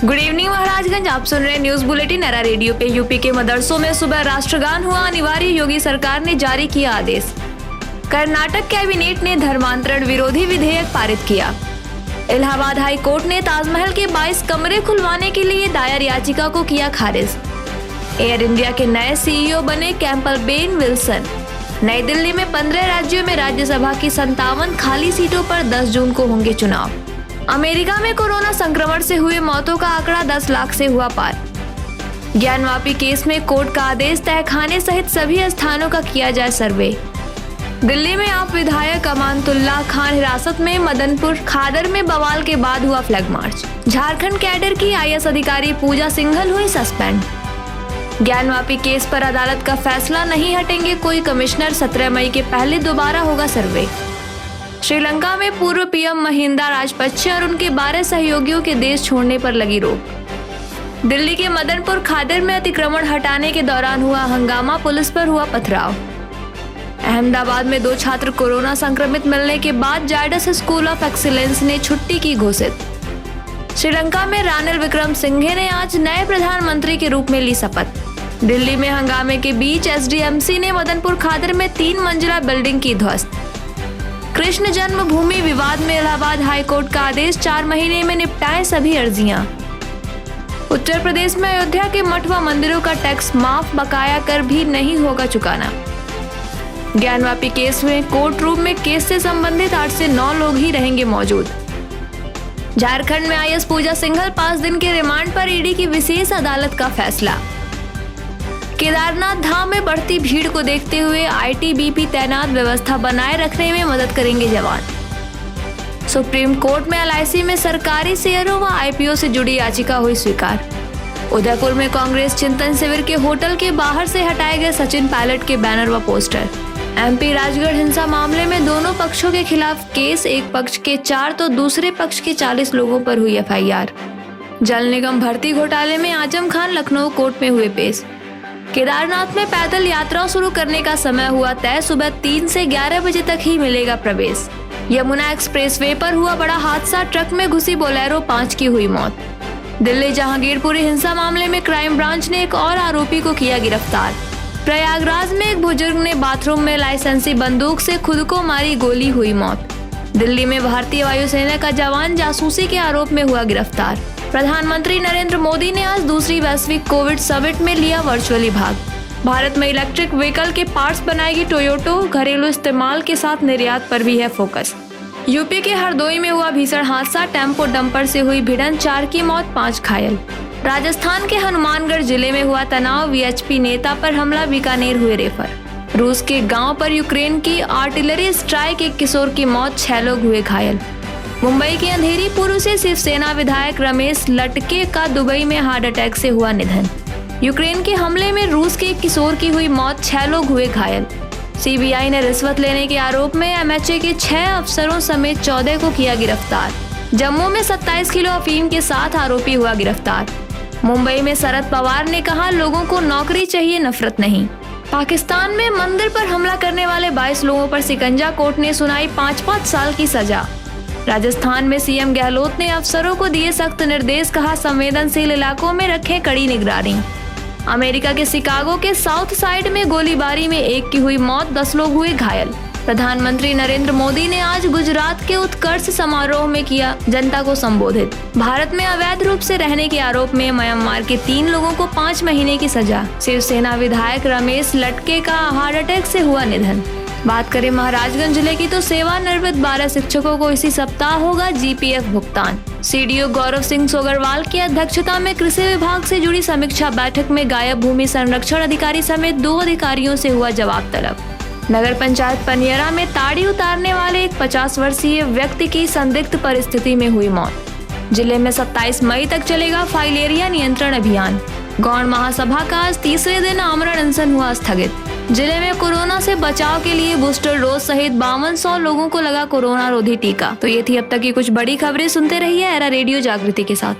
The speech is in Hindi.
गुड इवनिंग महाराजगंज, आप सुन रहे हैं न्यूज बुलेटिन एरा रेडियो पे। यूपी के मदरसों में सुबह राष्ट्रगान हुआ अनिवार्य, योगी सरकार ने जारी किया आदेश। कर्नाटक कैबिनेट ने धर्मांतरण विरोधी विधेयक पारित किया। इलाहाबाद हाई कोर्ट ने ताजमहल के 22 कमरे खुलवाने के लिए दायर याचिका को किया खारिज। एयर इंडिया के नए सीईओ बने कैंपबेल बेन विल्सन। नई दिल्ली में 15 राज्यों में राज्यसभा की 57 खाली सीटों पर 10 जून को होंगे चुनाव। अमेरिका में कोरोना संक्रमण से हुए मौतों का आंकड़ा 10 लाख से हुआ पार। ज्ञानवापी केस में कोर्ट का आदेश, तहखाने सहित सभी स्थानों का किया जाए सर्वे। दिल्ली में आप विधायक अमानतुल्लाह खान हिरासत में, मदनपुर खादर में बवाल के बाद हुआ फ्लैग मार्च। झारखंड कैडर की आईएएस अधिकारी पूजा सिंघल हुई सस्पेंड। ज्ञानवापी केस पर अदालत का फैसला, नहीं हटेंगे कोई कमिश्नर, 17 मई के पहले दोबारा होगा सर्वे। श्रीलंका में पूर्व पीएम महिंदा राजपक्षे और उनके 12 सहयोगियों के देश छोड़ने पर लगी रोक। दिल्ली के मदनपुर खादर में अतिक्रमण हटाने के दौरान हुआ हंगामा, पुलिस पर हुआ पथराव। अहमदाबाद में 2 छात्र कोरोना संक्रमित मिलने के बाद जायडस स्कूल ऑफ एक्सीलेंस ने छुट्टी की घोषित। श्रीलंका में रानिल विक्रमसिंघे ने आज नए प्रधानमंत्री के रूप में ली शपथ। दिल्ली में हंगामे के बीच एसडीएमसी ने मदनपुर खादर में 3 मंजिला बिल्डिंग की ध्वस्त। कृष्ण जन्मभूमि विवाद में इलाहाबाद हाई कोर्ट का आदेश, 4 महीने में निपटाए सभी अर्जियां। उत्तर प्रदेश में अयोध्या के मठ व मंदिरों का टैक्स माफ, बकाया कर भी नहीं होगा चुकाना। ज्ञानवापी केस में कोर्ट रूम में केस से संबंधित 8 से 9 लोग ही रहेंगे मौजूद। झारखंड में आईएएस पूजा सिंघल 5 दिन के रिमांड पर ईडी की विशेष अदालत का फैसला। केदारनाथ धाम में बढ़ती भीड़ को देखते हुए आईटीबीपी तैनात, व्यवस्था बनाए रखने में मदद करेंगे जवान। सुप्रीम कोर्ट में एलआईसी में सरकारी शेयरों व आईपीओ से जुड़ी याचिका हुई स्वीकार। उदयपुर में कांग्रेस चिंतन शिविर के होटल के बाहर से हटाए गए सचिन पायलट के बैनर व पोस्टर। एमपी राजगढ़ हिंसा मामले में दोनों पक्षों के खिलाफ केस, एक पक्ष के 4 तो दूसरे पक्ष के 40 लोगों पर हुई एफआईआर। जल निगम भर्ती घोटाले में आजम खान लखनऊ कोर्ट में हुए पेश। केदारनाथ में पैदल यात्रा शुरू करने का समय हुआ तय, सुबह 3 से 11 बजे तक ही मिलेगा प्रवेश। यमुना एक्सप्रेसवे पर हुआ बड़ा हादसा, ट्रक में घुसी बोलेरो, 5 की हुई मौत। दिल्ली जहांगीरपुरी हिंसा मामले में क्राइम ब्रांच ने एक और आरोपी को किया गिरफ्तार। प्रयागराज में एक बुजुर्ग ने बाथरूम में लाइसेंसी बंदूक से खुद को मारी, गोली हुई मौत। दिल्ली में भारतीय वायुसेना का जवान जासूसी के आरोप में हुआ गिरफ्तार। प्रधानमंत्री नरेंद्र मोदी ने आज दूसरी वैश्विक कोविड समिट में लिया वर्चुअली भाग। भारत में इलेक्ट्रिक व्हीकल के पार्ट्स बनाएगी टोयोटो, घरेलू इस्तेमाल के साथ निर्यात पर भी है फोकस। यूपी के हरदोई में हुआ भीषण हादसा, टेम्पो डंपर से हुई भिड़ंत, 4 की मौत, 5 घायल। राजस्थान के हनुमानगढ़ जिले में हुआ तनाव, वीएचपी नेता पर हमला, बीकानेर हुए रेफर। रूस के गांव पर यूक्रेन की आर्टिलरी स्ट्राइक, 1 किशोर की मौत, 6 लोग हुए घायल। मुंबई के अंधेरीपुर से शिवसेना विधायक रमेश लटके का दुबई में हार्ट अटैक से हुआ निधन। यूक्रेन के हमले में रूस के 1 किशोर की हुई मौत, 6 लोग हुए घायल। सीबीआई ने रिश्वत लेने के आरोप में एमएचए के 6 अफसरों समेत 14 को किया गिरफ्तार। जम्मू में 27 किलो अफीम के साथ आरोपी हुआ गिरफ्तार। मुंबई में शरद पवार ने कहा, लोगों को नौकरी चाहिए, नफरत नहीं। पाकिस्तान में मंदिर पर हमला करने वाले 22 लोगों पर सिकंजा, कोर्ट ने सुनाई 5-5 साल की सजा। राजस्थान में सीएम गहलोत ने अफसरों को दिए सख्त निर्देश, कहा संवेदनशील इलाकों में रखें कड़ी निगरानी। अमेरिका के शिकागो के साउथ साइड में गोलीबारी में 1 की हुई मौत, 10 लोग हुए घायल। प्रधानमंत्री नरेंद्र मोदी ने आज गुजरात के उत्कर्ष समारोह में किया जनता को संबोधित। भारत में अवैध रूप से रहने के आरोप में म्यांमार के 3 लोगों को 5 महीने की सजा। शिवसेना विधायक रमेश लटके का हार्ट अटैक से हुआ निधन। बात करें महाराजगंज जिले की, तो सेवानिवृत्त 12 शिक्षकों को इसी सप्ताह होगा जीपीएफ भुगतान। सीडीओ गौरव सिंह सोगरवाल की अध्यक्षता में कृषि विभाग से जुड़ी समीक्षा बैठक में गायब भूमि संरक्षण अधिकारी समेत 2 अधिकारियों से हुआ जवाब तलब। नगर पंचायत पनियरा में ताड़ी उतारने वाले एक 50 वर्षीय व्यक्ति की संदिग्ध परिस्थिति में हुई मौत। जिले में 27 मई तक चलेगा फाइलेरिया नियंत्रण अभियान। गौड़ महासभा का आज 3रे दिन आमरण अनशन हुआ स्थगित। जिले में कोरोना से बचाव के लिए बूस्टर डोज सहित 5200 लोगों को लगा कोरोना रोधी टीका। तो ये थी अब तक की कुछ बड़ी खबरें, सुनते रहिए एरा रेडियो जागृति के साथ।